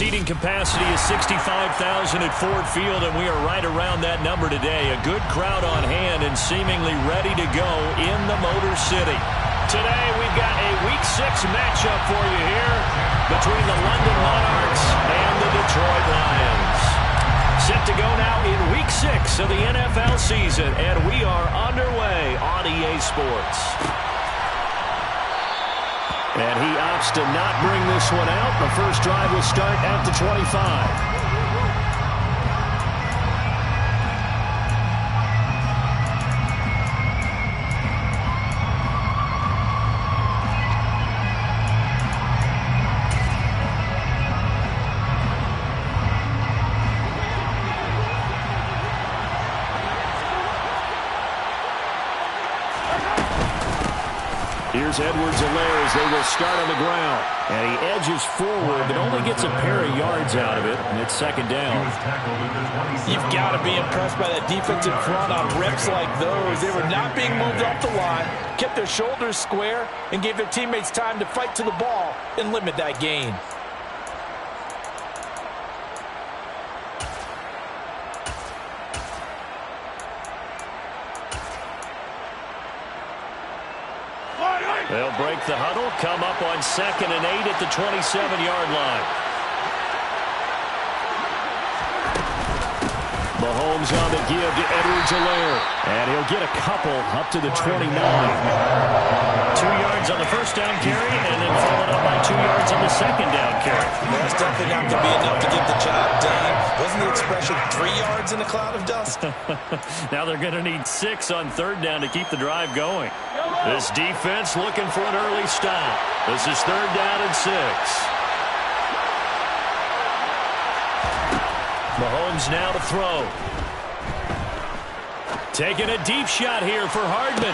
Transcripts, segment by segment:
Seating capacity is 65,000 at Ford Field, and we are right around that number today. A good crowd on hand and seemingly ready to go in the Motor City. Today, we've got a Week 6 matchup for you here between the London Monarchs and the Detroit Lions. Set to go now in Week 6 of the NFL season, and we are underway on EA Sports. And he opts to not bring this one out. The first drive will start at the 25. Here's Edwards-Helaire as they will start on the ground. And he edges forward, but only gets a pair of yards out of it, and it's second down. You've got to be impressed by that defensive front on reps like those. They were not being moved off the line, kept their shoulders square, and gave their teammates time to fight to the ball and limit that gain. They'll break the huddle, come up on 2nd and 8 at the 27-yard line. Mahomes on the give to Edwards-Helaire. And he'll get a couple up to the 29. 2 yards on the first down carry, and then followed up by 2 yards on the second down carry. That's definitely not going to be enough to get the job done. Wasn't the expression 3 yards in a cloud of dust? Now they're going to need 6 on third down to keep the drive going. This defense looking for an early stop. This is 3rd down and 6. Mahomes now to throw. Taking a deep shot here for Hardman.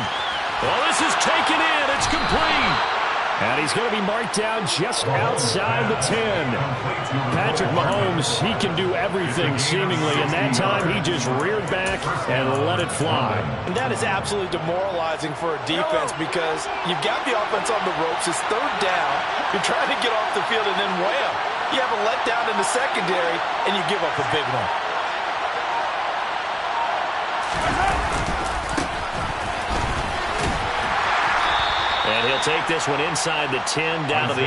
Well, this is taken in. It's complete. And he's going to be marked down just outside the 10. Patrick Mahomes, he can do everything seemingly, and that time he just reared back and let it fly. And that is absolutely demoralizing for a defense because you've got the offense on the ropes. It's 3rd down. You're trying to get off the field, and then wham, you have a letdown in the secondary, and you give up a big one. And he'll take this one inside the 10 down to the 8.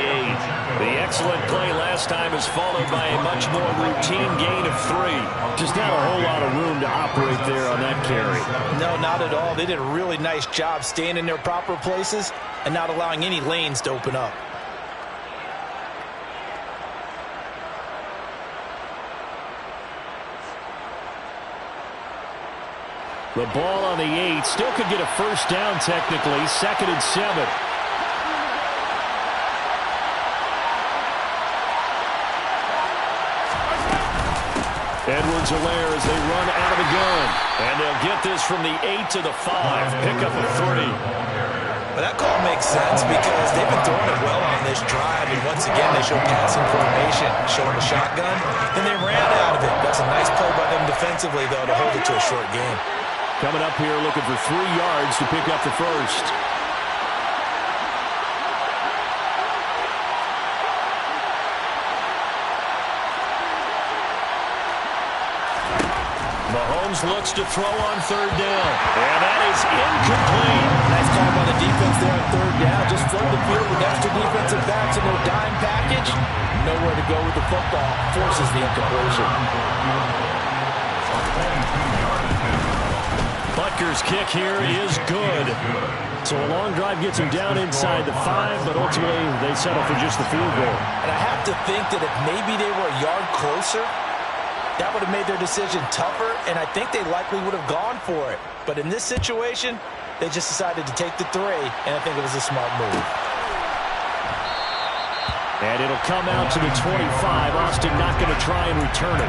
The excellent play last time is followed by a much more routine gain of 3. Just not a whole lot of room to operate there on that carry. No, not at all. They did a really nice job staying in their proper places and not allowing any lanes to open up. The ball on the 8 still could get a first down technically. 2nd and 7. Edwards-Helaire as they run out of the gun. And they'll get this from the 8 to the 5. Pick up a 3. But that call makes sense because they've been throwing it well on this drive. And once again, they show passing formation, showing a shotgun. And they ran out of it. That's a nice play by them defensively, though, to hold it to a short game. Coming up here looking for 3 yards to pick up the first. Mahomes looks to throw on 3rd down. And that is incomplete. Nice call by the defense there on 3rd down. Just flood the field with extra defensive backs and no dime package. Nowhere to go with the football. Forces the incompletion. Butker's kick here is good. So a long drive gets him down inside the 5, but ultimately they settle for just the field goal. And I have to think that if maybe they were a yard closer, that would have made their decision tougher, and I think they likely would have gone for it. But in this situation, they just decided to take the 3, and I think it was a smart move. And it'll come out to the 25. Austin not going to try and return it.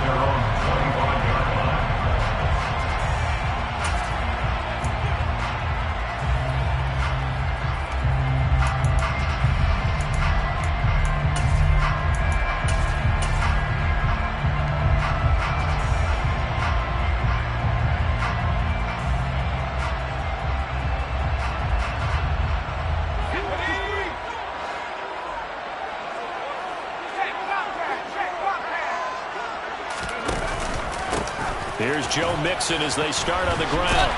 Here's Joe Mixon as they start on the ground.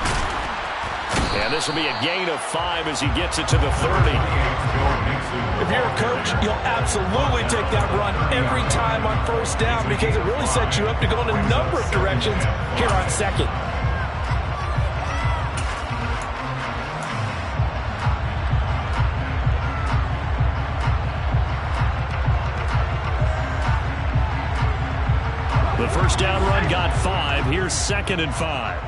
And this will be a gain of 5 as he gets it to the 30. If you're a coach, you'll absolutely take that run every time on first down because it really sets you up to go in a number of directions here on second. The first down run got 5. Here's 2nd and 5.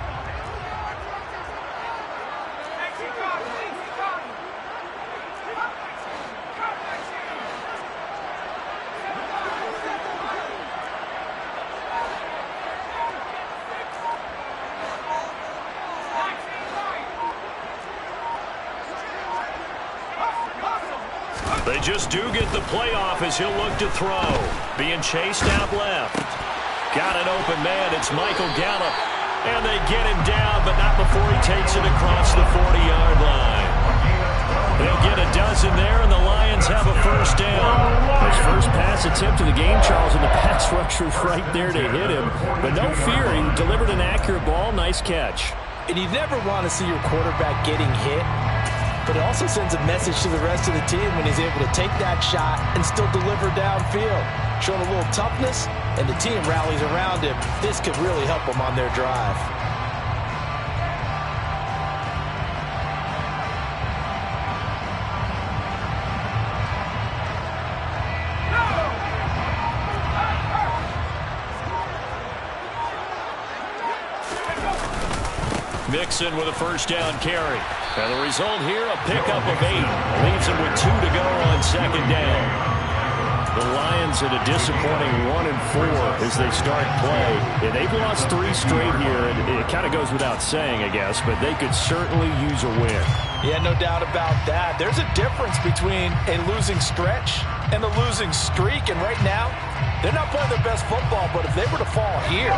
They just do get the playoff as he'll look to throw. Being chased out left. Got an open man. It's Michael Gallup. And they get him down, but not before he takes it across the 40-yard line. They'll get a dozen there, and the Lions have a first down. His first pass attempt of the game, Charles, and the pass rusher's right there to hit him. But no fear, he delivered an accurate ball. Nice catch. And you never want to see your quarterback getting hit. But it also sends a message to the rest of the team when he's able to take that shot and still deliver downfield. Showing a little toughness, and the team rallies around him. This could really help them on their drive. Mixon with a first down carry. And the result here, a pickup of 8. Leaves him with 2 to go on second down. The Lions at a disappointing 1-4 as they start play. And they've lost 3 straight here, and it kind of goes without saying, I guess, but they could certainly use a win. Yeah, no doubt about that. There's a difference between a losing stretch and a losing streak, and right now, they're not playing their best football, but if they were to fall here,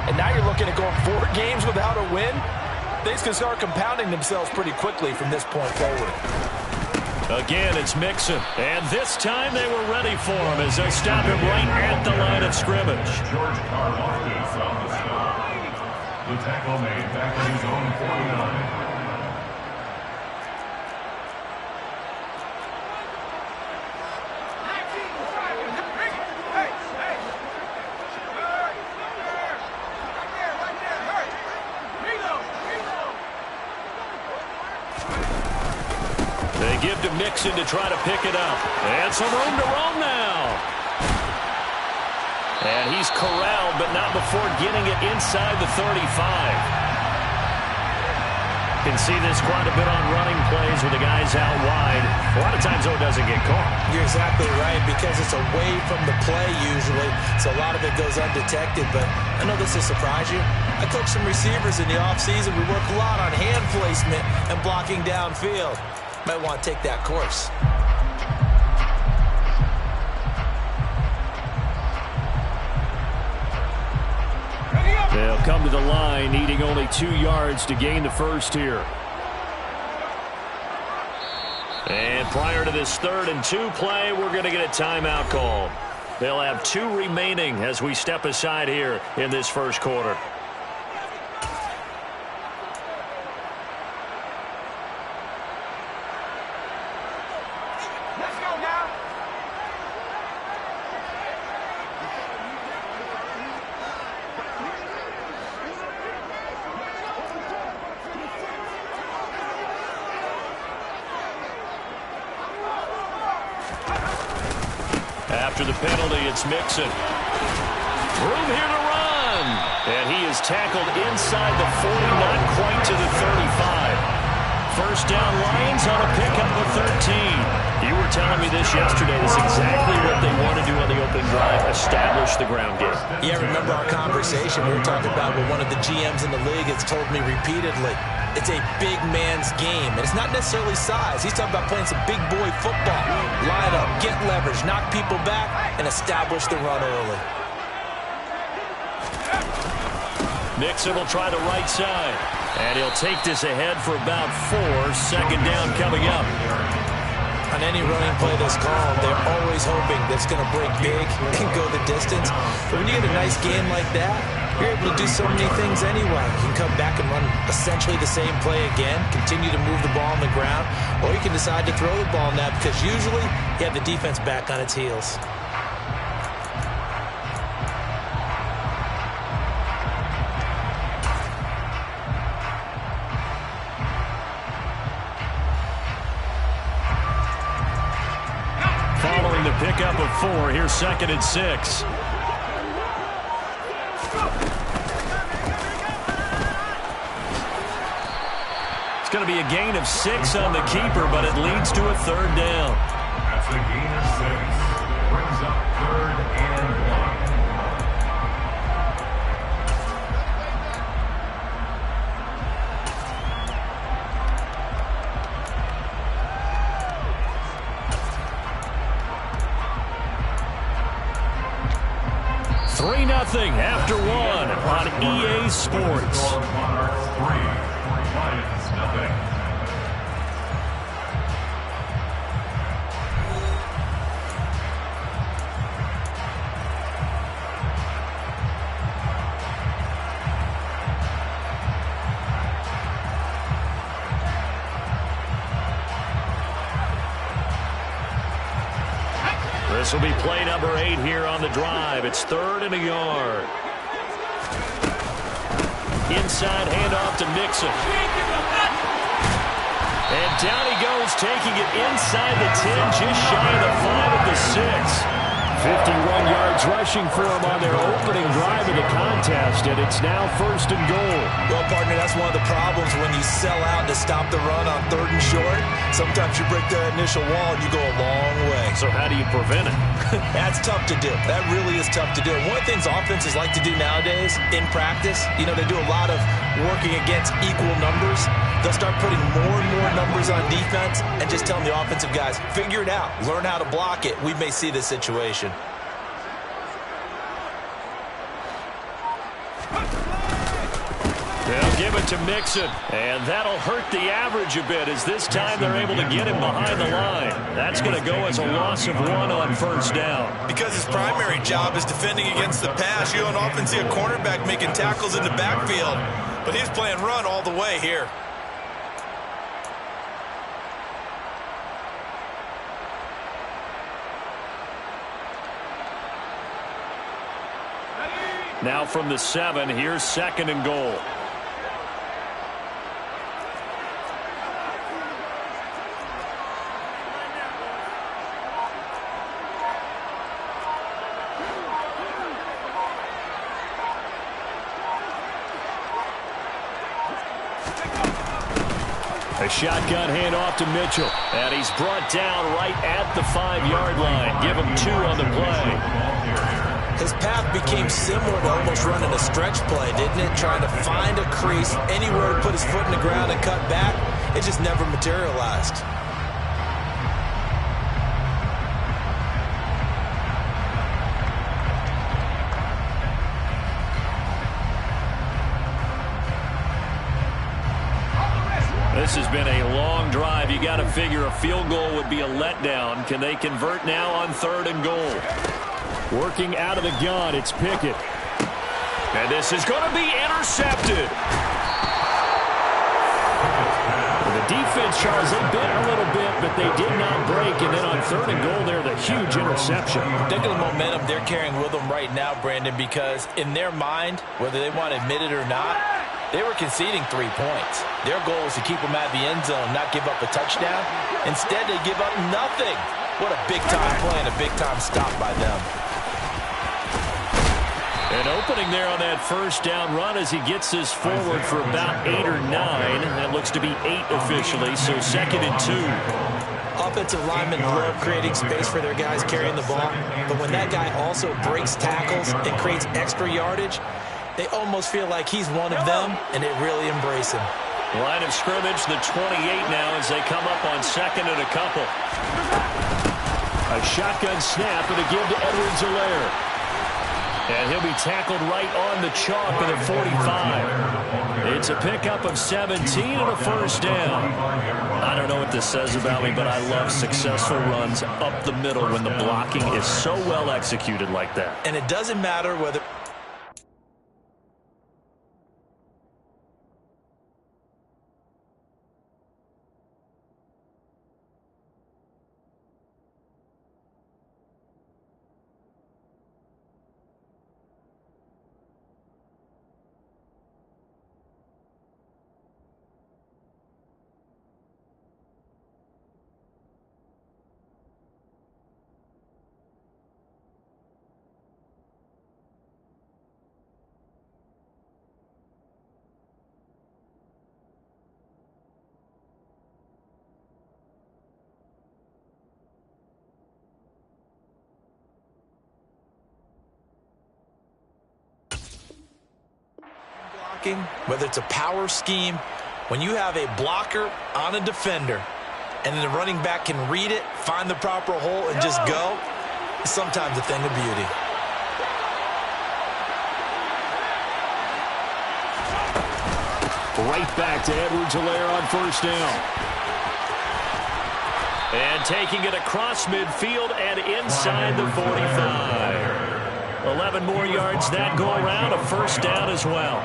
and now you're looking at going 4 games without a win, things can start compounding themselves pretty quickly from this point forward. Again, it's Mixon. And this time they were ready for him as they stop him right at the line of scrimmage. George Karlaftis on the stop. The tackle made back in his own 49. Give to Mixon to try to pick it up. And some room to roam now. And he's corralled, but not before getting it inside the 35. Can see this quite a bit on running plays with the guys out wide. A lot of times, though, it doesn't get caught. You're exactly right, because it's away from the play usually, so a lot of it goes undetected. But I know this will surprise you. I coach some receivers in the offseason. We work a lot on hand placement and blocking downfield. Might want to take that course. They'll come to the line, needing only 2 yards to gain the first here. And prior to this 3rd and 2 play, we're going to get a timeout call. They'll have 2 remaining as we step aside here in this first quarter. After the penalty, it's Mixon. Room here to run. And he is tackled inside the 40, not quite to the 35. First down, Lions on a pickup of 13. You were telling me this yesterday. This is exactly what they want to do on the opening drive, establish the ground game. Yeah, remember our conversation. We were talking about what one of the GMs in the league has told me repeatedly. It's a big man's game, and it's not necessarily size. He's talking about playing some big boy football. Line up, get leverage, knock people back, and establish the run early. Mixon will try the right side, and he'll take this ahead for about 4. Second down coming up. On any running play that's called, they're always hoping that it's going to break big and go the distance. But when you get a nice game like that, you're able to do so many things anyway. You can come back and run essentially the same play again, continue to move the ball on the ground, or you can decide to throw the ball now because usually you have the defense back on its heels. Following the pickup of 4, here's 2nd and 6. It's going to be a gain of 6 on the keeper, but it leads to a 3rd down. That's a gain of 6. Brings up 3rd and 1. Nothing after 1 on EA Sports. Monarchs 3, Lions nothing. This will be play number 8 here on the drive. It's 3rd and a yard. Inside handoff to Mixon. And down he goes, taking it inside the 10, just shy of the 5 at the 6. 51 yards rushing for him on their opening drive of the contest, and it's now 1st and goal. Well, partner, that's one of the problems when you sell out to stop the run on 3rd and short. Sometimes you break that initial wall and you go a long way. So how do you prevent it? That's tough to do. That really is tough to do. And one of the things offenses like to do nowadays in practice, you know, they do a lot of working against equal numbers. They'll start putting more and more numbers on defense and just telling the offensive guys, figure it out, learn how to block it. We may see this situation. They'll give it to Mixon, and that'll hurt the average a bit as this time they're able to get him behind the line. That's going to go as a loss of 1 on 1st down. Because his primary job is defending against the pass, you don't often see a cornerback making tackles in the backfield. But he's playing run all the way here. Now from the 7, here's 2nd and goal. A shotgun handoff to Mitchell. And he's brought down right at the 5-yard line. Give him 2 on the play. His path became similar to almost running a stretch play, didn't it? Trying to find a crease, anywhere to put his foot in the ground and cut back. It just never materialized. This has been a long drive. You got to figure a field goal would be a letdown. Can they convert now on 3rd and goal? Working out of the gun, it's Pickett. And this is going to be intercepted. The defense, Charles, they bit a little bit, but they did not break. And then on 3rd and goal there, the huge interception. Think of the momentum they're carrying with them right now, Brandon, because in their mind, whether they want to admit it or not, they were conceding 3 points. Their goal was to keep them out of the end zone, not give up a touchdown. Instead, they give up nothing. What a big-time play and a big-time stop by them. An opening there on that 1st down run as he gets this forward for about 8 or 9. That looks to be 8 officially, so 2nd and 2. Offensive linemen love creating space for their guys carrying the ball, but when that guy also breaks tackles and creates extra yardage, they almost feel like he's one of them, and they really embrace him. Line of scrimmage, the 28 now as they come up on 2nd and a couple. A shotgun snap and a give to Edwards-Helaire. And he'll be tackled right on the chalk at the 45. It's a pickup of 17 and a first down. I don't know what this says about me, but I love successful runs up the middle when the blocking is so well executed like that. And it doesn't matter whether... Whether it's a power scheme, when you have a blocker on a defender and the running back can read it, find the proper hole, and just go, it's sometimes a thing of beauty. Right back to Edwards-Helaire on first down. And taking it across midfield and inside the 45. 11 more yards that go around, a first down as well.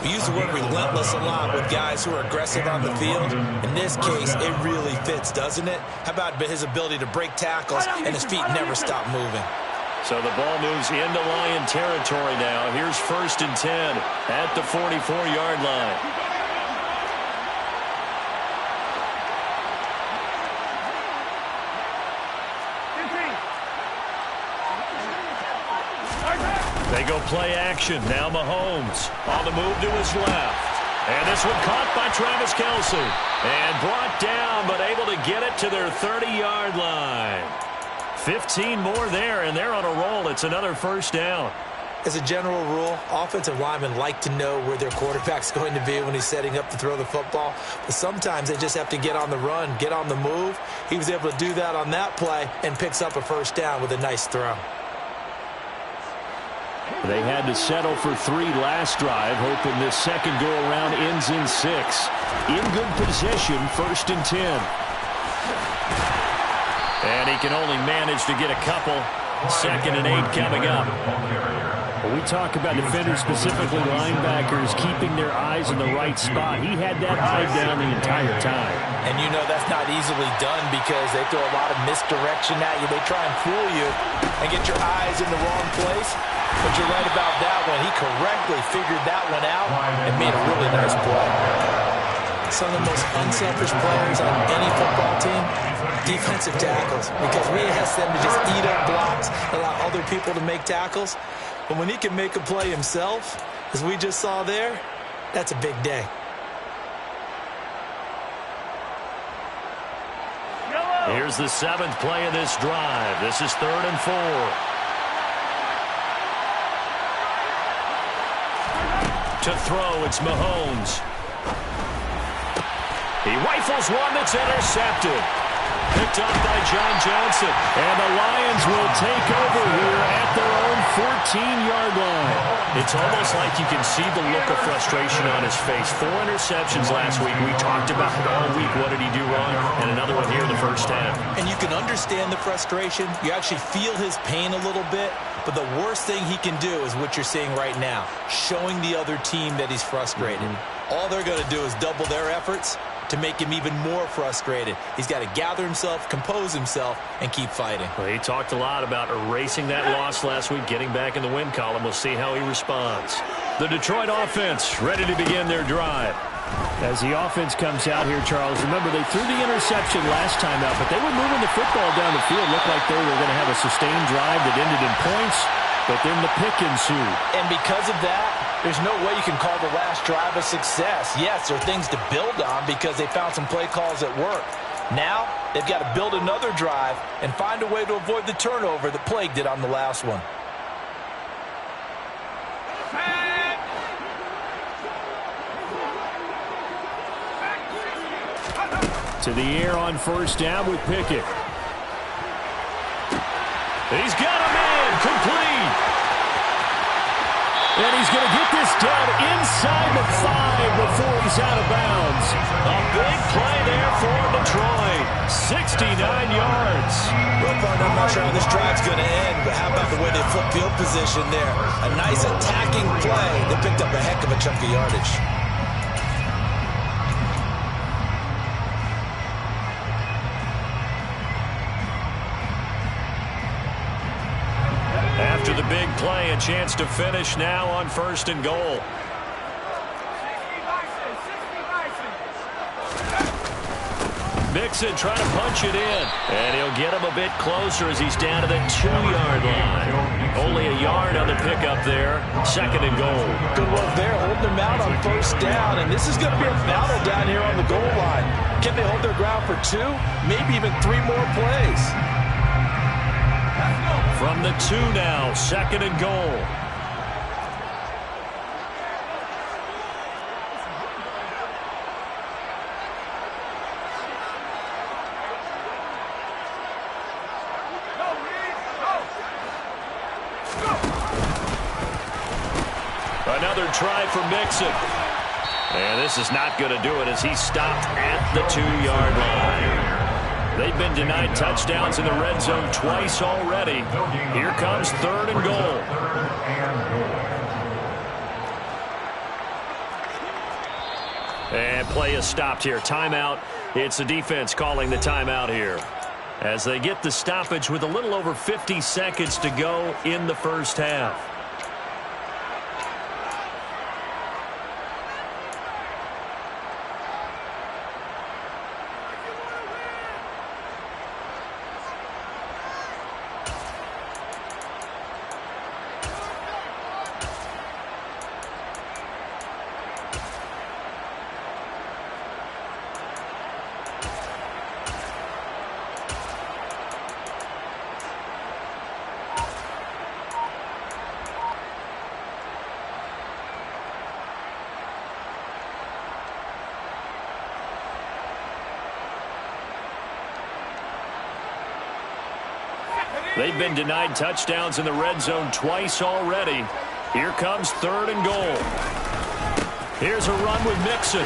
We use the word relentless a lot with guys who are aggressive on the field. In this case, it really fits, doesn't it? How about his ability to break tackles and his feet never stop moving? So the ball moves into Lion territory now. Here's 1st and 10 at the 44-yard line. They go play action. Now Mahomes on the move to his left. And this one caught by Travis Kelce. And brought down, but able to get it to their 30-yard line. 15 more there, and they're on a roll. It's another first down. As a general rule, offensive linemen like to know where their quarterback's going to be when he's setting up to throw the football. But sometimes they just have to get on the run, get on the move. He was able to do that on that play and picks up a first down with a nice throw. They had to settle for 3 last drive, hoping this second go-around ends in 6. In good position, 1st and 10. And he can only manage to get a couple. 2nd and 8 coming up. When we talk about defenders, specifically linebackers, keeping their eyes in the right spot. He had that eye down the entire time. And you know that's not easily done because they throw a lot of misdirection at you. They try and fool you and get your eyes in the wrong place. But you're right about that one. He correctly figured that one out and made a really nice play. Some of the most unselfish players on any football team, defensive tackles, because we ask them to just eat up blocks, allow other people to make tackles. But when he can make a play himself, as we just saw there, that's a big day. Here's the 7th play of this drive. This is 3rd and 4. To throw, it's Mahomes. He rifles one that's intercepted. Picked up by John Johnson. And the Lions will take over here at their own 14-yard line. It's almost like you can see the look of frustration on his face. 4 interceptions last week. We talked about it all week. What did he do wrong? And another one here in the first half. And you can understand the frustration. You actually feel his pain a little bit. But the worst thing he can do is what you're seeing right now, showing the other team that he's frustrated. All they're going to do is double their efforts to make him even more frustrated. He's got to gather himself, compose himself, and keep fighting. Well, he talked a lot about erasing that loss last week, getting back in the win column. We'll see how he responds. The Detroit offense ready to begin their drive. As the offense comes out here, Charles, remember they threw the interception last time out, but they were moving the football down the field. Looked like they were going to have a sustained drive that ended in points, but then the pick ensued. And because of that, there's no way you can call the last drive a success. Yes, there are things to build on because they found some play calls that work. Now, they've got to build another drive and find a way to avoid the turnover that plagued it on the last one. To the air on first down with Pickett. He's got a man complete. And he's going to get this down inside the 5 before he's out of bounds. A big play there for Detroit. 69 yards. Well, partner, I'm not sure how this drive's going to end, but how about the way they flip field position there? A nice attacking play. They picked up a heck of a chunk of yardage. After the big play, a chance to finish now on 1st and goal. Mixon trying to punch it in. And he'll get him a bit closer as he's down to the 2-yard line. Only a yard on the pickup there. 2nd and goal. Good work there, holding them out on 1st down. And this is going to be a battle down here on the goal line. Can they hold their ground for 2? Maybe even 3 more plays. From the 2 now, 2nd and goal. Another try for Mixon. And this is not going to do it as he stopped at the 2-yard line. They've been denied touchdowns in the red zone twice already. Here comes 3rd and goal. And play is stopped here. Timeout. It's the defense calling the timeout here, as they get the stoppage with a little over 50 seconds to go in the first half. They've been denied touchdowns in the red zone twice already. Here comes 3rd and goal. Here's a run with Mixon.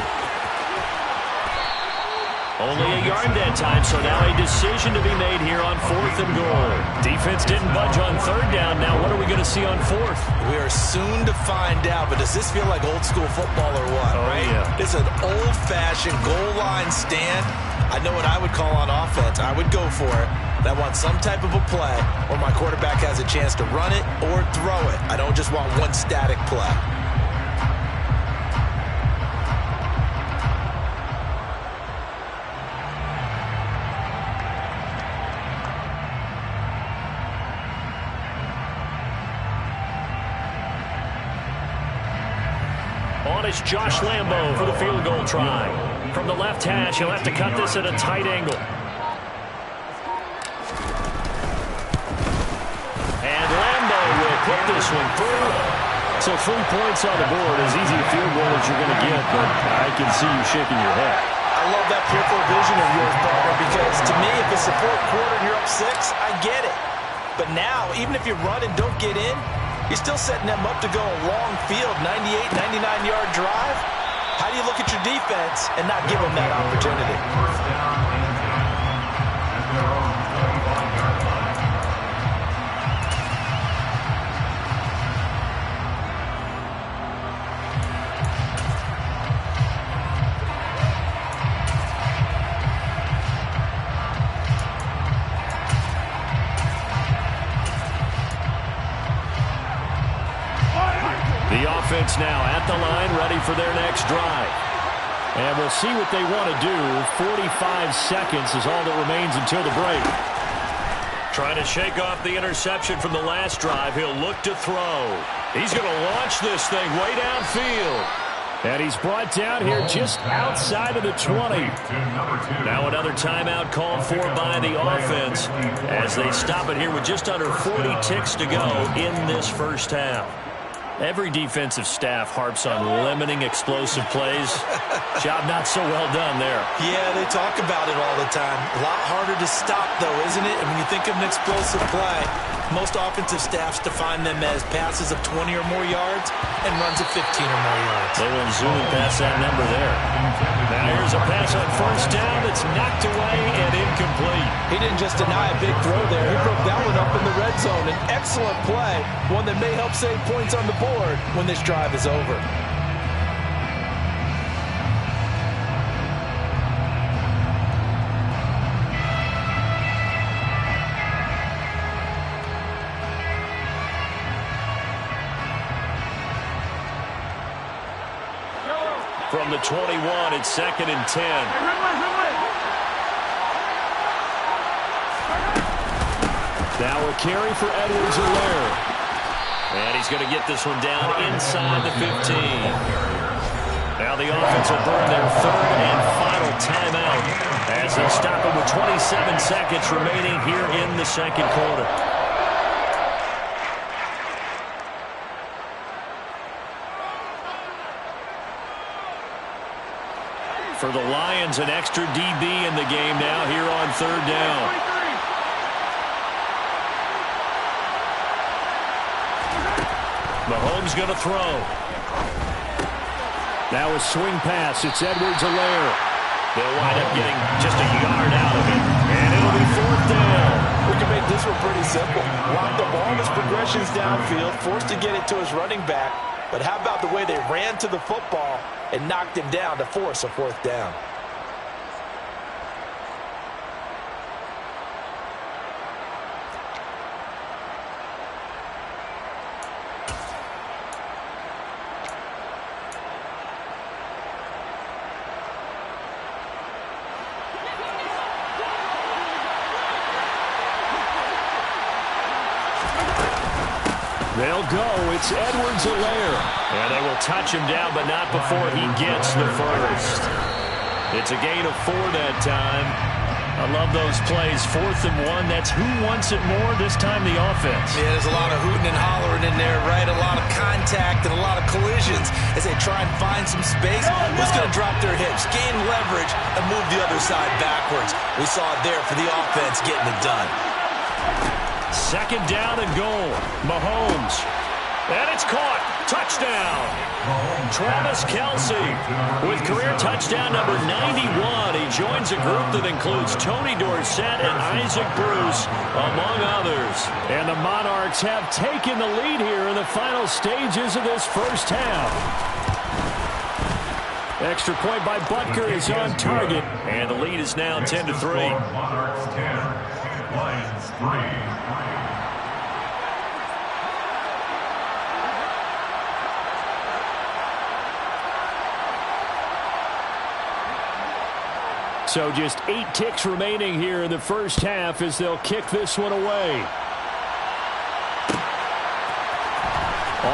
Only a yard that time, so now a decision to be made here on 4th and goal. Defense didn't budge on 3rd down. Now what are we going to see on 4th? We are soon to find out, but does this feel like old school football or what, right? Yeah. This is an old-fashioned goal line stand. I know what I would call on offense. I would go for it. And I want some type of a play where my quarterback has a chance to run it or throw it. I don't just want one static play. On is Josh Lambo for the field goal try. From the left hash, he'll have to cut this at a tight angle. And Lambo will put this one through. So 3 points on the board, as easy a field goal as you're going to get, but I can see you shaking your head. I love that peripheral vision of yours, partner, because to me, if it's the 4th quarter and you're up 6, I get it. But now, even if you run and don't get in, you're still setting them up to go a long field, 98, 99-yard drive. How do you look at your defense and not give them that opportunity? First down and 10 at their own 21-yard line. The offense now at the line, ready for their next drive. And we'll see what they want to do. 45 seconds is all that remains until the break. Trying to shake off the interception from the last drive. He'll look to throw. He's going to launch this thing way downfield. And he's brought down here just outside of the 20. Now another timeout called for by the offense as they stop it here with just under 40 ticks to go in this first half. Every defensive staff harps on limiting explosive plays. Job not so well done there. Yeah, they talk about it all the time. A lot harder to stop, though, isn't it? And when you think of an explosive play, Most offensive staffs define them as passes of 20 or more yards and runs of 15 or more yards. They went zooming past that number there. Now here's a pass on first down that's knocked away and incomplete. He didn't just deny a big throw there. He broke that one up in the red zone. An excellent play, one that may help save points on the board when this drive is over. From the 21, it's 2nd and 10. Now a carry for Edwards-Helaire. And he's going to get this one down inside the 15. Now the offense will burn their 3rd and final timeout as they'll stop it with 27 seconds remaining here in the 2nd quarter. For the Lions, an extra DB in the game now here on 3rd down. Mahomes going to throw. Now a swing pass. It's Edwards-Helaire. They'll wind up getting just a yard out of it. And it'll be 4th down. We can make this one pretty simple. Locked up all of his progressions downfield, forced to get it to his running back. But how about the way they ran to the football and knocked him down to force a 4th down? They'll go. It's Edwards-Helaire. And they will touch him down, but not before he gets the first. It's a gain of 4 that time. I love those plays. 4th and 1. That's who wants it more, this time the offense. Yeah, there's a lot of hooting and hollering in there, right? A lot of contact and a lot of collisions as they try and find some space. Who's going to drop their hips, gain leverage, and move the other side backwards? We saw it there for the offense getting it done. 2nd down and goal. Mahomes. And it's caught. Touchdown. Travis Kelce with career touchdown number 91. He joins a group that includes Tony Dorsett and Isaac Bruce, among others. And the Monarchs have taken the lead here in the final stages of this first half. Extra point by Butker is on target. And the lead is now 10-3. Monarchs 10, Lions 3. So just 8 ticks remaining here in the first half as they'll kick this one away.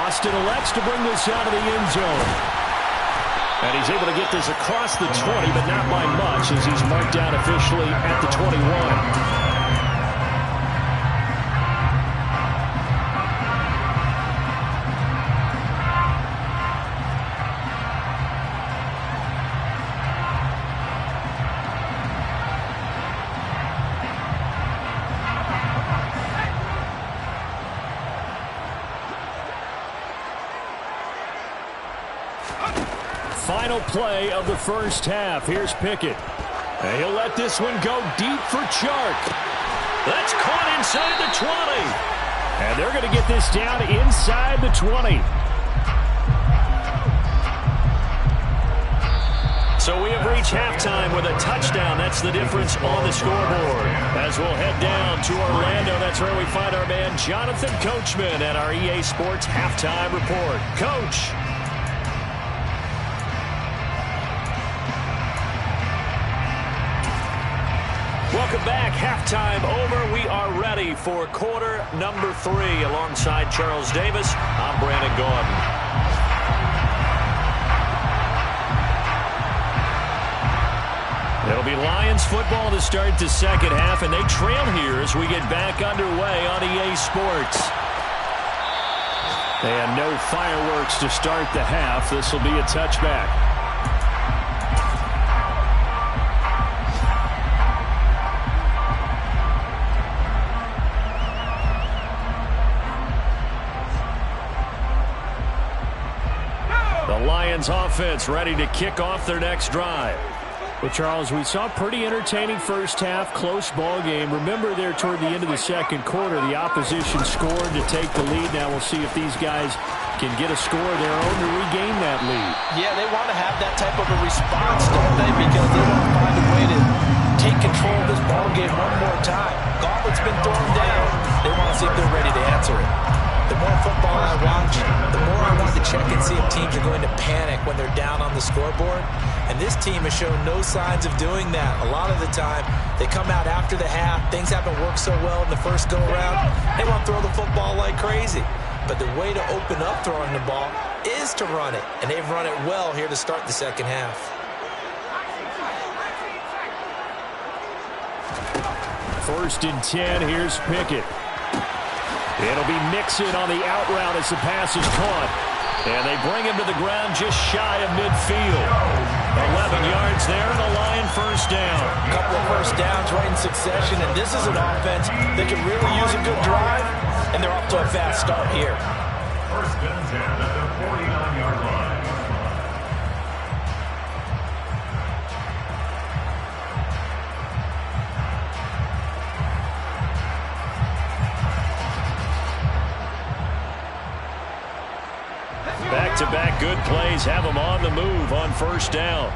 Austin elects to bring this out of the end zone. And he's able to get this across the 20, but not by much as he's marked down officially at the 21. Final play of the first half. Here's Pickett. And he'll let this one go deep for Chark. That's caught inside the 20. And they're going to get this down inside the 20. So we have reached halftime with a touchdown. That's the difference on the scoreboard. As we'll head down to Orlando, that's where we find our man Jonathan Coachman at our EA Sports Halftime Report. Coach. Welcome back. Halftime over. We are ready for quarter number 3. Alongside Charles Davis, I'm Brandon Gordon. It'll be Lions football to start the second half, and they trail here as we get back underway on EA Sports. And no fireworks to start the half. This will be a touchback. The Lions offense ready to kick off their next drive. Well, Charles, we saw a pretty entertaining first half, close ball game. Remember there toward the end of the second quarter, the opposition scored to take the lead. Now we'll see if these guys can get a score of their own to regain that lead. Yeah, they want to have that type of a response, don't they? Because they want to find a way to take control of this ball game one more time. Gauntlet's been thrown down. They want to see if they're ready to answer it. The more football I watch, the more I want to check and see if teams are going to panic when they're down on the scoreboard. And this team has shown no signs of doing that. A lot of the time, they come out after the half. Things haven't worked so well in the first go-around. They want to throw the football like crazy. But the way to open up throwing the ball is to run it. And they've run it well here to start the second half. First and 10, here's Pickett. It'll be Mixon on the out route as the pass is caught. And they bring him to the ground just shy of midfield. 11 yards there and a Lion first down. A couple of first downs right in succession, and this is an offense that can really use a good drive, and they're off to a fast start here. First and 10 at the 49-yard line. Back-to-back good plays have them on the move on first down.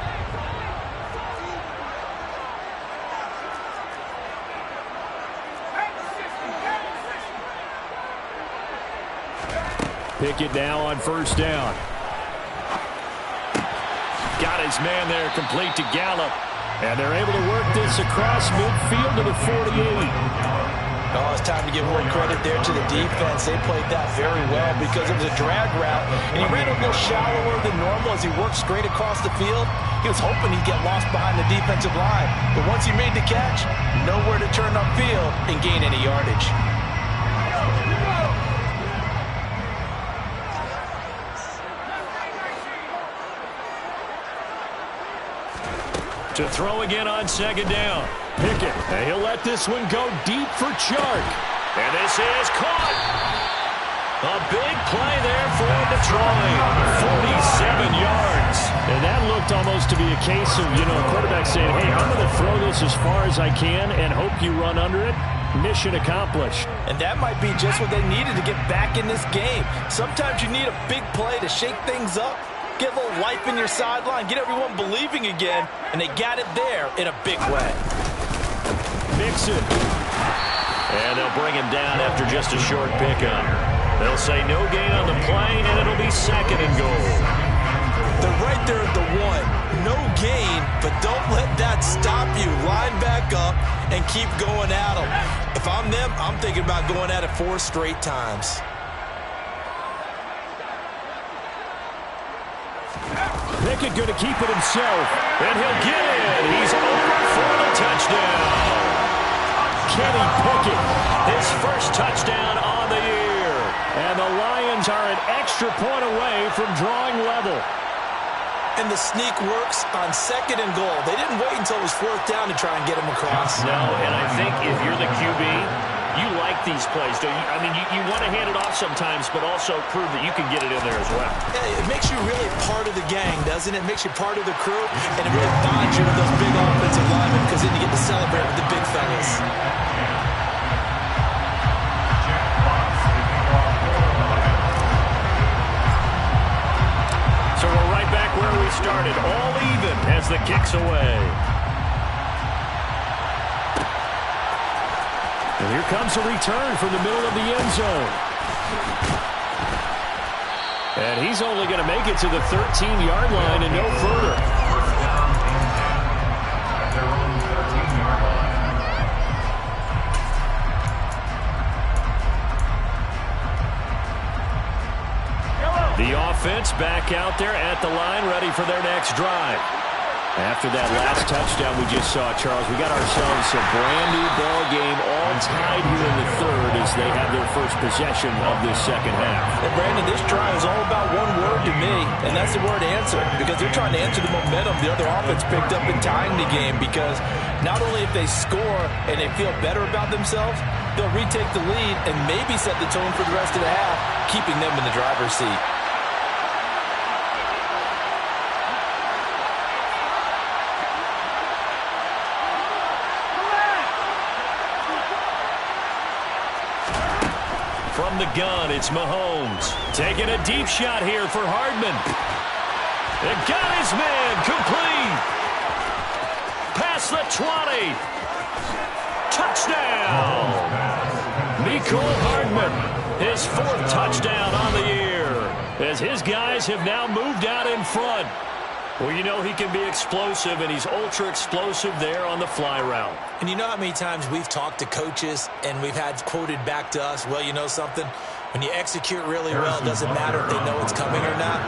Pickett now on first down. Got his man there, complete to Gallup. And they're able to work this across midfield to the 48. Oh, it's time to give more credit there to the defense. They played that very well because it was a drag route, and he ran a little shallower than normal as he worked straight across the field. He was hoping he'd get lost behind the defensive line, but once he made the catch, nowhere to turn upfield and gain any yardage. To throw again on second down. Pickett, and he'll let this one go deep for Chark. And this is caught. A big play there for Detroit. 47 yards. And that looked almost to be a case of, a quarterback saying, hey, I'm going to throw this as far as I can and hope you run under it. Mission accomplished. And that might be just what they needed to get back in this game. Sometimes you need a big play to shake things up. Get a little life in your sideline, get everyone believing again, and they got it there in a big way. Mixon. And they'll bring him down after just a short pickup. They'll say no gain on the play, and it'll be second and goal. They're right there at the one. No gain, but don't let that stop you. Line back up and keep going at them. If I'm them, I'm thinking about going at it 4 straight times. Pickett going to keep it himself. And he'll get it. He's over for the touchdown. Kenny Pickett. His first touchdown on the year. And the Lions are an extra point away from drawing level. And the sneak works on second and goal. They didn't wait until it was 4th down to try and get him across. No, and I think if you're the QB, you like these plays, don't you? I mean, you want to hand it off sometimes, but also prove that you can get it in there as well. Yeah, it makes you really part of the gang, doesn't it? It makes you part of the crew, and it really bonds you with those big offensive linemen because then you get to celebrate with the big fellas. So we're right back where we started, all even as the kick's away. And here comes a return from the middle of the end zone. And he's only going to make it to the 13-yard line and no further. First down at their own 13-yard line. The offense back out there at the line, ready for their next drive. After that last touchdown we just saw, Charles, we got ourselves a brand-new ball game all tied here in the third as they have their first possession of this second half. And Brandon, this drive is all about one word to me, and that's the word answer, because they're trying to answer the momentum the other offense picked up in tying the game, because not only if they score and they feel better about themselves, they'll retake the lead and maybe set the tone for the rest of the half, keeping them in the driver's seat. From the gun, it's Mahomes. Taking a deep shot here for Hardman. It got his man complete. Past the 20. Touchdown. Mecole Hardman, his 4th touchdown on the year, as his guys have now moved out in front. Well, you know he can be explosive, and he's ultra explosive there on the fly route. And you know how many times we've talked to coaches and we've had quoted back to us, well, you know something? When you execute really well, it doesn't matter if they know it's coming or not.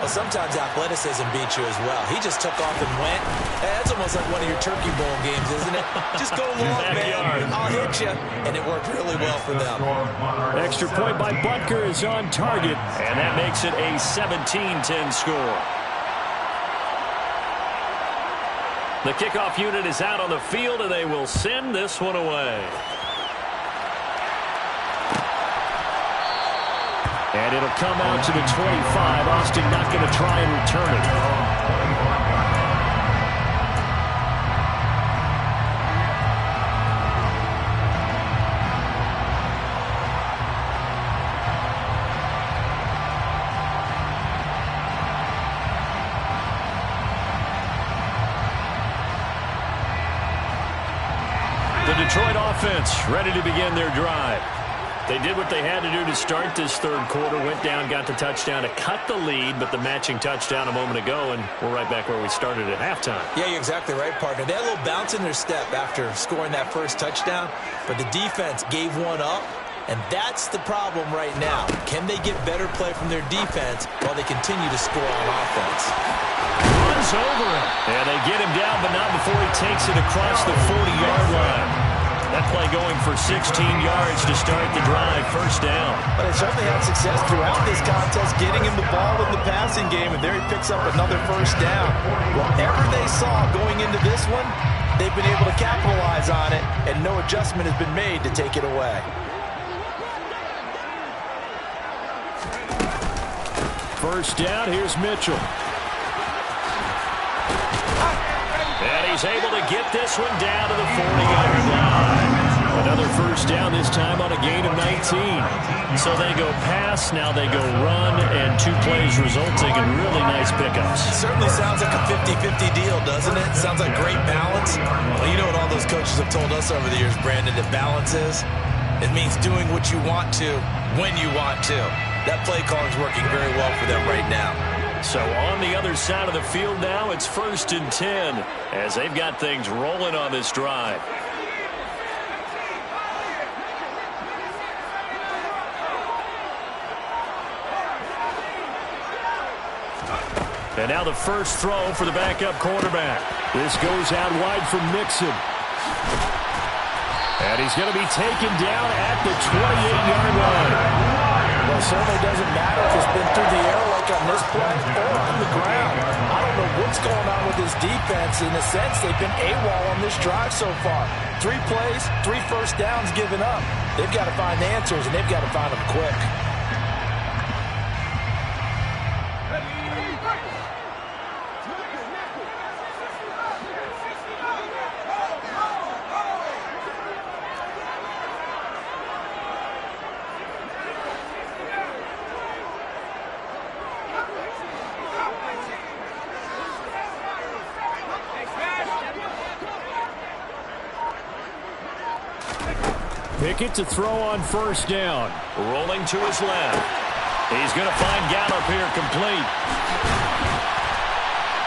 Well, sometimes athleticism beats you as well. He just took off and went. Hey, that's almost like one of your Turkey Bowl games, isn't it? Just go long, man. I'll hit you. And it worked really well for them. Extra point by Butker is on target. And that makes it a 17-10 score. The kickoff unit is out on the field, and they will send this one away. And it'll come out to the 25. Austin not going to try and return it. The Detroit offense ready to begin their drive. They did what they had to do to start this third quarter, went down, got the touchdown to cut the lead, but the matching touchdown a moment ago, and we're right back where we started at halftime. Yeah, you're exactly right, partner. They had a little bounce in their step after scoring that first touchdown, but the defense gave one up, and that's the problem right now. Can they get better play from their defense while they continue to score on offense? Runs over him. And they get him down, but not before he takes it across the 40-yard line. That play going for 16 yards to start the drive, first down. But they certainly had success throughout this contest, getting him the ball in the passing game, and there he picks up another first down. Whatever they saw going into this one, they've been able to capitalize on it, and no adjustment has been made to take it away. First down, here's Mitchell. And he's able to get this one down to the 40-yard line. Another first down, this time on a gain of 19. So they go pass, now they go run, and 2 plays resulting in really nice pickups. It certainly sounds like a 50-50 deal, doesn't it? Sounds like great balance. Well, you know what all those coaches have told us over the years, Brandon, that balance is? It means doing what you want to, when you want to. That play calling is working very well for them right now. So on the other side of the field now, it's 1st and 10 as they've got things rolling on this drive. And now the first throw for the backup quarterback. This goes out wide for Mixon. And he's going to be taken down at the 28-yard line. Well, it certainly doesn't matter if it's been through the air like on this play or on the ground. I don't know what's going on with this defense. In a sense, they've been AWOL on this drive so far. 3 plays, 3 first downs given up. They've got to find answers, and they've got to find them quick. Pickett to throw on first down. Rolling to his left. He's going to find Gallup here complete.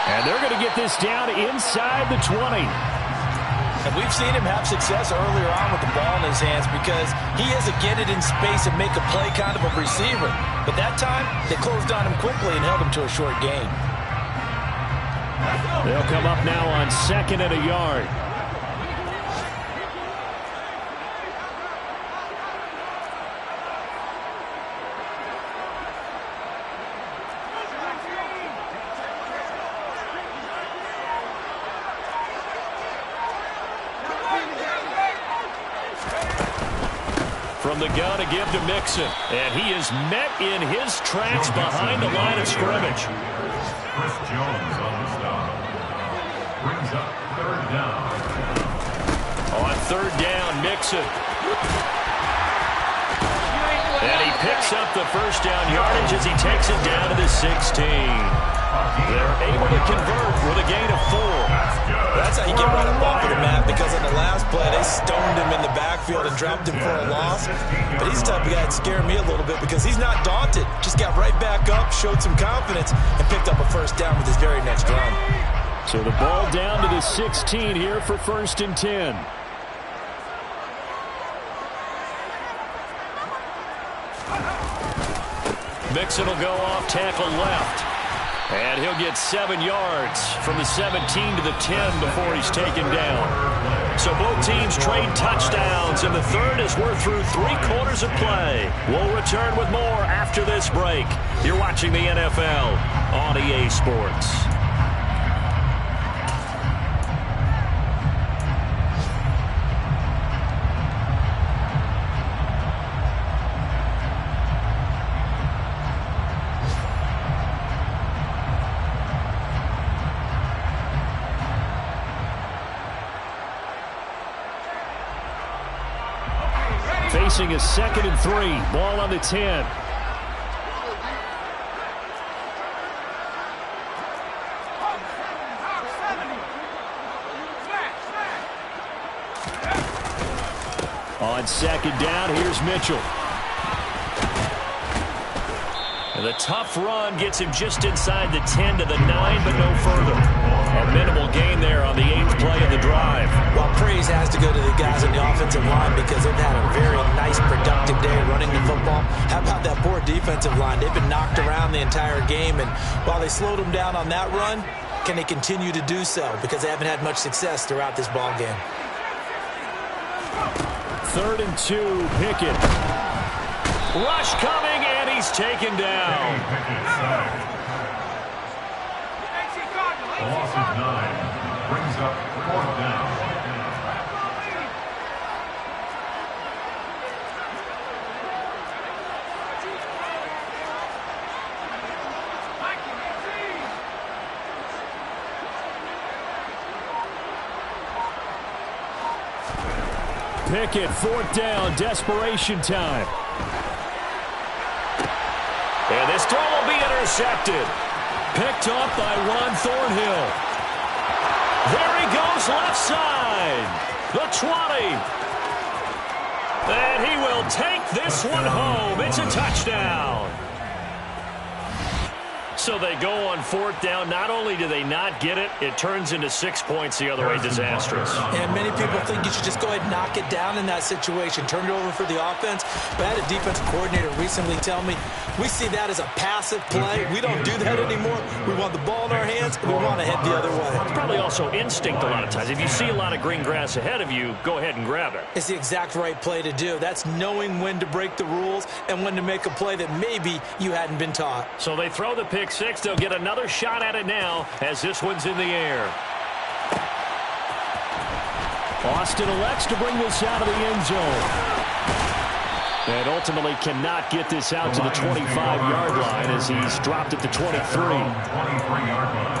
And they're going to get this down inside the 20. And we've seen him have success earlier on with the ball in his hands because he is a get it in space and make a play kind of a receiver. But that time, they closed on him quickly and held him to a short gain. They'll come up now on 2nd and a yard. From the gun to give to Mixon. And he is met in his tracks behind the line of scrimmage. Chris Jones on the stop. Brings up 3rd down. On 3rd down, Mixon. And he picks up the first down yardage as he takes it down to the 16. They're able to convert with a gain of 4. That's how you get right up off of the mat, because on the last play, they stoned him in the backfield and dropped him for a loss. But he's the type of guy that scared me a little bit because he's not daunted. Just got right back up, showed some confidence, and picked up a first down with his very next run. So the ball down to the 16 here for 1st and 10. Mixon will go off tackle left. And he'll get 7 yards from the 17 to the 10 before he's taken down. So both teams trade touchdowns, and the third as we're through 3 quarters of play. We'll return with more after this break. You're watching the NFL on EA Sports. Facing a 2nd and 3. Ball on the 10. On 2nd down, here's Mitchell. And the tough run gets him just inside the 10 to the 9, but no further. A minimal gain there on the 8th play of the drive. Well, praise has to go to the guys on the offensive line because they've had a very nice, productive day running the football. How about that poor defensive line? They've been knocked around the entire game, and while they slowed them down on that run, can they continue to do so? Because they haven't had much success throughout this ball game. 3rd and 2, Pickett. Rush coming, and he's taken down. A loss of 9 brings up 4th down. Pickett, 4th down, desperation time. And this throw will be intercepted. Picked off by Ron Thornhill. There he goes left side. The 20. And he will take this one home. It's a touchdown. So they go on 4th down. Not only do they not get it, it turns into 6 points the other way. Disastrous. And many people think you should just go ahead and knock it down in that situation. Turn it over for the offense. But I had a defensive coordinator recently tell me, we see that as a passive play. We don't do that anymore. We want the ball in our hands, and we want to head the other way. It's probably also instinct a lot of times. If you see a lot of green grass ahead of you, go ahead and grab it. It's the exact right play to do. That's knowing when to break the rules and when to make a play that maybe you hadn't been taught. So they throw the pick 6. They'll get another shot at it now as this one's in the air. Austin elects to bring this out of the end zone. And ultimately cannot get this out to the 25-yard line as he's dropped at the 23. 23-yard line.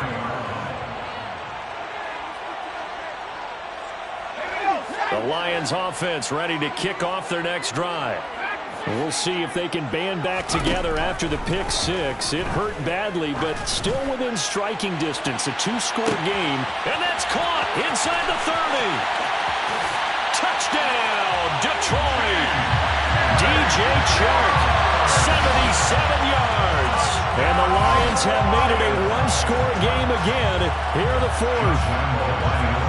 The Lions offense ready to kick off their next drive. We'll see if they can band back together after the pick 6. It hurt badly, but still within striking distance. A 2-score game. And that's caught inside the 30. Touchdown, Detroit. DJ Chark, 77 yards. And the Lions have made it a 1-score game again. Here are the 4th.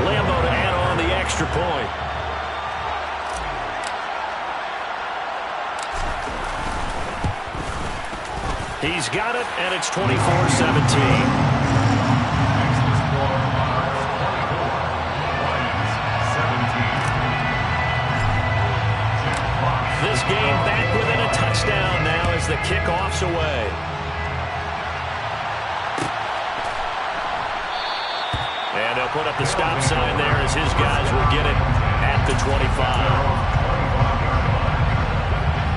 Lambo to add on the extra point. He's got it, and it's 24-17. This game back within a touchdown now as the kickoff's away. And they'll put up the stop sign there as his guys will get it at the 25.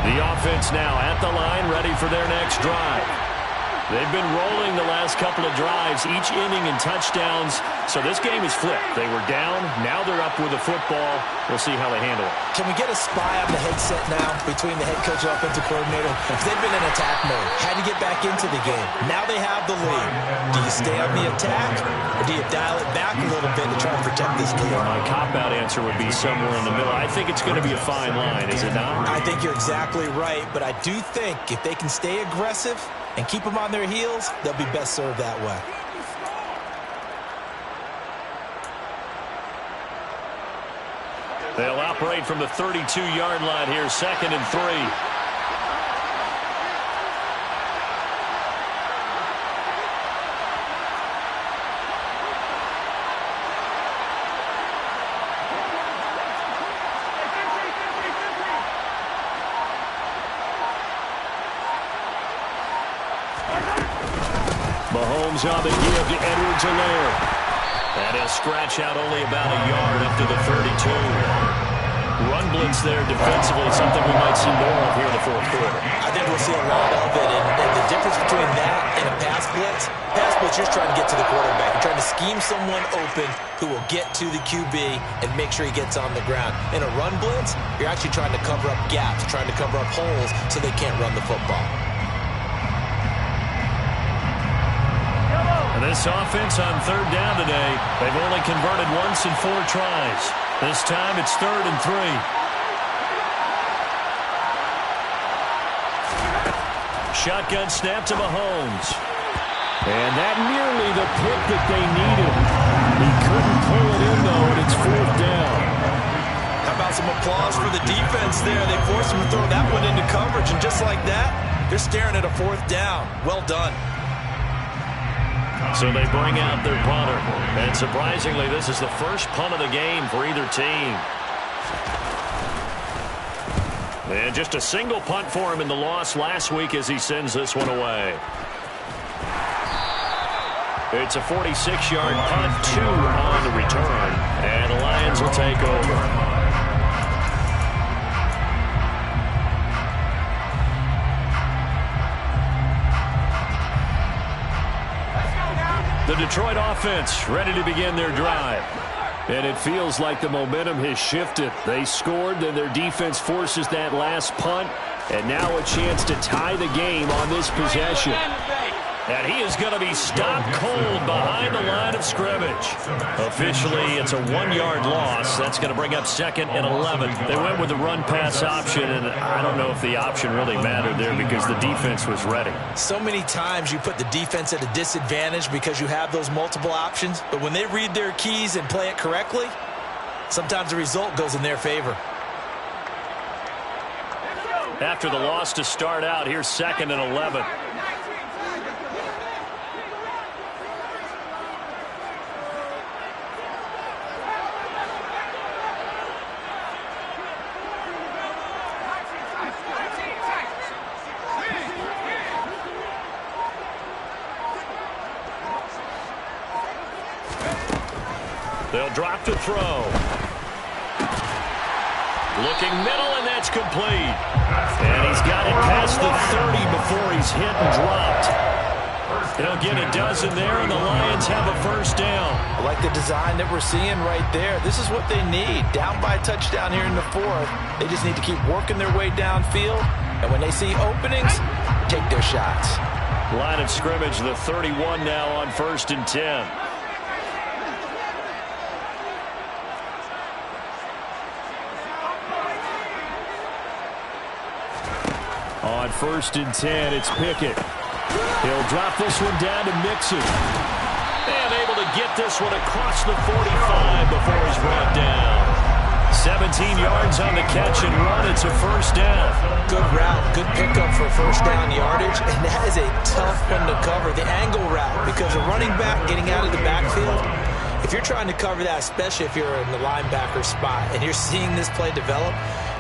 The offense now at the line, ready for their next drive. They've been rolling the last couple of drives, each inning in touchdowns. So this game is flipped. They were down. Now they're up with the football. We'll see how they handle it. Can we get a spy on the headset now between the head coach and offensive coordinator? If they've been in attack mode, had to get back into the game. Now they have the lead. Do you stay on the attack, or do you dial it back a little bit to try and protect this lead? My cop-out answer would be somewhere in the middle. I think it's going to be a fine line, is it not? I think you're exactly right, but I do think if they can stay aggressive and keep them on their heels, they'll be best served that way. They'll operate from the 32-yard line here, 2nd and 3. Mahomes on the give to Edwards-Helaire. And he'll scratch out only about a yard up to the 32. Run blitz there defensively, something we might see more of here in the 4th quarter. I think we'll see a lot of it, and the difference between that and a pass blitz, you're just trying to get to the quarterback. You're trying to scheme someone open who will get to the QB and make sure he gets on the ground. In a run blitz, you're actually trying to cover up gaps, trying to cover up holes so they can't run the football. This offense on 3rd down today, they've only converted once in 4 tries. This time it's 3rd and 3. Shotgun snap to Mahomes. And that nearly the pick that they needed. He couldn't pull it in, though, and it's 4th down. How about some applause for the defense there? They forced him to throw that one into coverage, and just like that, they're staring at a 4th down. Well done. So they bring out their punter. And surprisingly, this is the first punt of the game for either team. And just a single punt for him in the loss last week as he sends this one away. It's a 46-yard punt, 2 on the return. And the Lions will take over. The Detroit offense ready to begin their drive. And it feels like the momentum has shifted. They scored, then their defense forces that last punt. And now a chance to tie the game on this possession. And he is going to be stopped cold behind the line of scrimmage. Officially, it's a 1-yard loss. That's going to bring up 2nd and 11. They went with the run-pass option, and I don't know if the option really mattered there because the defense was ready. So many times you put the defense at a disadvantage because you have those multiple options, but when they read their keys and play it correctly, sometimes the result goes in their favor. After the loss to start out, here's 2nd and 11. They'll drop to throw. Looking middle, and that's complete. And he's got it past the 30 before he's hit and dropped. They'll get a dozen there, and the Lions have a 1st down. I like the design that we're seeing right there. This is what they need. Down by a touchdown here in the 4th. They just need to keep working their way downfield. And when they see openings, take their shots. Line of scrimmage, the 31 now on 1st and 10. On 1st and 10, it's Pickett. He'll drop this one down to Mixon. And able to get this one across the 45 before he's brought down. 17 yards on the catch and run. It's a 1st down. Good route, good pickup for 1st down yardage, and that is a tough one to cover, the angle route, because a running back getting out of the backfield, if you're trying to cover that, especially if you're in the linebacker spot, and you're seeing this play develop,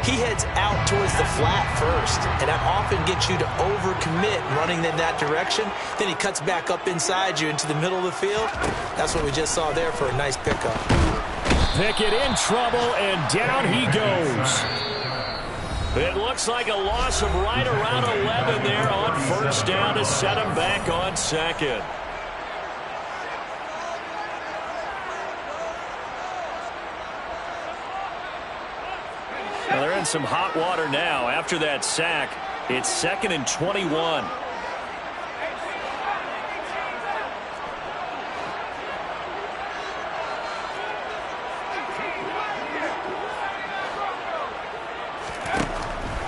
he heads out towards the flat first, and that often gets you to overcommit running in that direction. Then he cuts back up inside you into the middle of the field. That's what we just saw there for a nice pickup. Pickett in trouble, and down he goes. It looks like a loss of right around 11 there on first down to set him back on second. Well, they're in some hot water now. After that sack, it's 2nd and 21.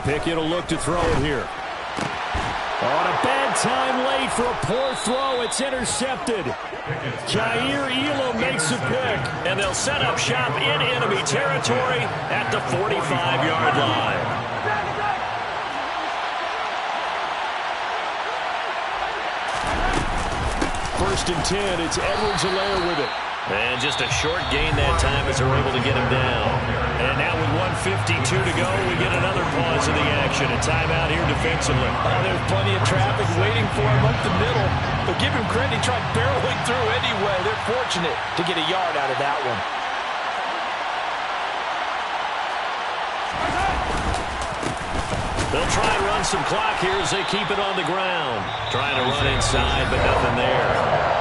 Pickett will look to throw it here. On a bad time late for a poor throw. It's intercepted. Jair Elam makes a pick. And they'll set up shop in enemy territory at the 45-yard line. First and 10. It's Edwards-Helaire with it. And just a short gain that time as they're able to get him down. And now with 1:52 to go, we get another pause in the action. A timeout here defensively. There's plenty of traffic waiting for him up the middle. But give him credit, he tried barreling through anyway. They're fortunate to get a yard out of that one. They'll try and run some clock here as they keep it on the ground. Trying to run inside, but nothing there.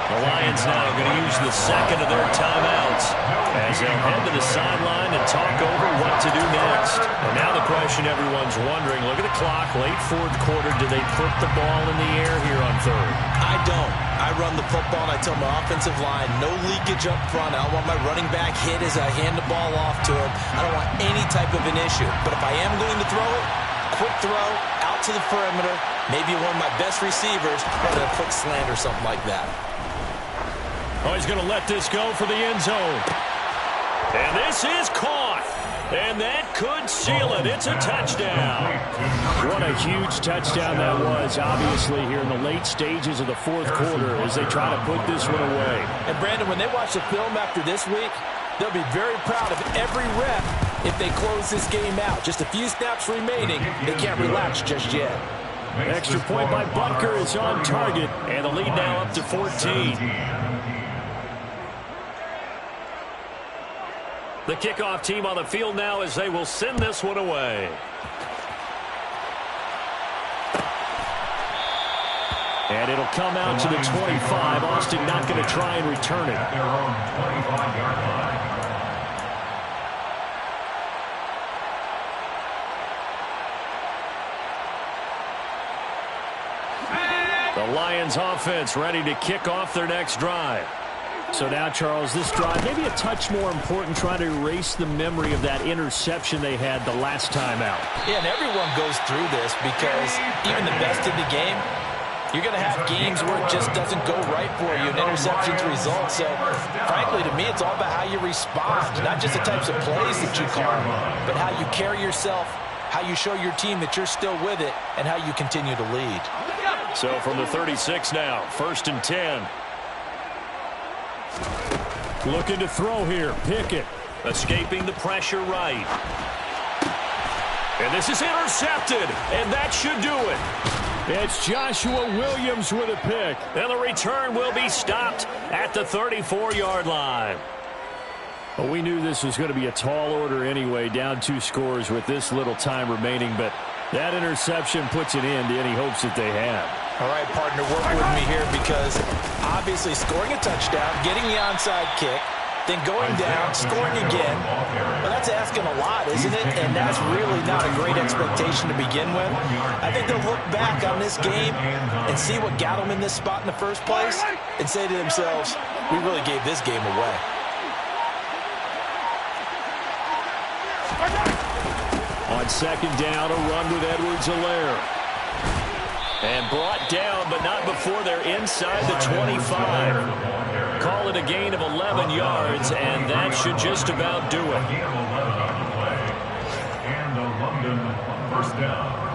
The Lions now are going to use the second of their timeouts as they'll head to the sideline and talk over what to do next. And now the question everyone's wondering, look at the clock, late fourth quarter, do they put the ball in the air here on third? I don't. I run the football and I tell my offensive line, no leakage up front. I don't want my running back hit as I hand the ball off to him. I don't want any type of an issue. But if I am going to throw it, quick throw, out to the perimeter, maybe one of my best receivers, or a quick slant or something like that. Oh, he's going to let this go for the end zone. And this is caught. And that could seal it. It's a touchdown. What a huge touchdown that was, obviously, here in the late stages of the fourth quarter as they try to put this one away. And, Brandon, when they watch the film after this week, they'll be very proud of every rep if they close this game out. Just a few snaps remaining. They can't relax just yet. Extra point by Butker is on target. And the lead now up to 14. The kickoff team on the field now as they will send this one away. And it'll come out to the 25. Austin not going to try and return it. Their own 25-yard line. The Lions offense ready to kick off their next drive. So now, Charles, this drive maybe a touch more important, trying to erase the memory of that interception they had the last time out. Yeah, and everyone goes through this because even the best in the game, you're going to have games where it just doesn't go right for you, and interceptions result. So, frankly, to me, it's all about how you respond, not just the types of plays that you call, but how you carry yourself, how you show your team that you're still with it, and how you continue to lead. So from the 36 now, 1st and 10. Looking to throw here. Pickett. Escaping the pressure right. And this is intercepted. And that should do it. It's Joshua Williams with a pick. And the return will be stopped at the 34-yard line. Well, we knew this was going to be a tall order anyway, down 2 scores with this little time remaining, but that interception puts an end to any hopes that they had. All right, partner, work with me here because obviously scoring a touchdown, getting the onside kick, then going down, scoring again. Well, that's asking a lot, isn't it? And that's really not a great expectation to begin with. I think they'll look back on this game and see what got them in this spot in the first place and say to themselves, we really gave this game away. On second down, a run with Edwards-Helaire. And brought down, but not before they're inside the 25. Call it a gain of 11 yards, and that should just about do it. And the London first down.